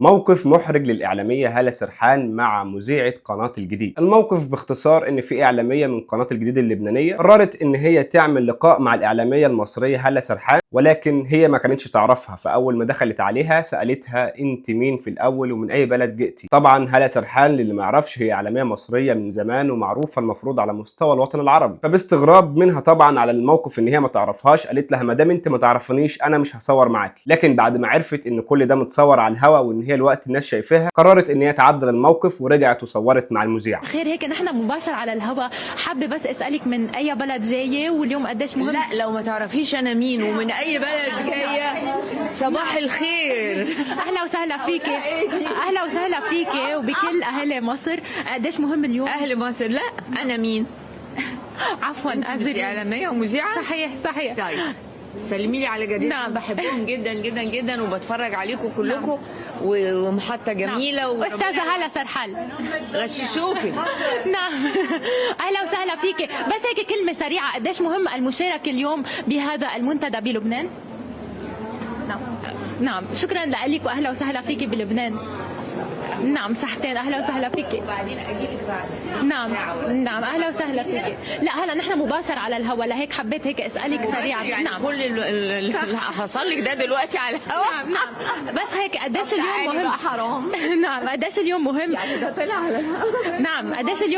موقف محرج للإعلامية هالة سرحان مع مذيعة قناة الجديد. الموقف باختصار إن في إعلامية من قناة الجديد اللبنانية قررت إن هي تعمل لقاء مع الإعلامية المصرية هالة سرحان، ولكن هي ما كانتش تعرفها. فأول ما دخلت عليها سألتها أنت مين في الأول ومن أي بلد جئتي؟ طبعا هالة سرحان اللي ما يعرفش هي إعلامية مصرية من زمان ومعروفة المفروض على مستوى الوطن العربي، فباستغراب منها طبعا على الموقف إن هي ما تعرفهاش قالت لها ما دام أنت ما تعرفنيش أنا مش هصور معاكي. لكن بعد ما عرفت إن كل ده متصور على الهوا وإن هي الوقت الناس شايفاها قررت ان هي تعدل الموقف ورجعت وصورت مع المذيع. خير هيك نحن مباشر على الهوا، حابه بس اسالك من اي بلد جايه واليوم قديش مهم؟ لا لو ما تعرفيش انا مين ومن اي بلد جايه صباح الخير. اهلا وسهلا فيكي، اهلا وسهلا فيكي وبكل اهل مصر. قديش مهم اليوم؟ اهل مصر؟ لا انا مين؟ عفوا مش اعلاميه ومذيعه؟ صحيح صحيح. طيب سلمي لي على جديد. نعم. بحبهم جدا جدا جدا وبتفرج عليكم كلكم. ومحطه جميله. نعم. استاذه هالة سرحان غششوكي. نعم. اهلا وسهلا فيكي، بس هيك كلمه سريعه، قديش مهم المشاركه اليوم بهذا المنتدى بلبنان؟ نعم نعم، شكرا لك واهلا وسهلا فيكي بلبنان. نعم صحتين، اهلا وسهلا فيكي. بعدين اجيلك بعد. نعم نعم اهلا وسهلا فيكي. لا هلا نحن مباشر على الهوا لهيك حبيت هيك اسالك سريعا. يعني نعم كل اللي حصل لك ده دلوقتي على الهوا. نعم نعم، بس هيك قديش اليوم مهم؟ حرام. نعم قديش اليوم مهم؟ يعني ده طلع على الهوا. نعم قديش اليوم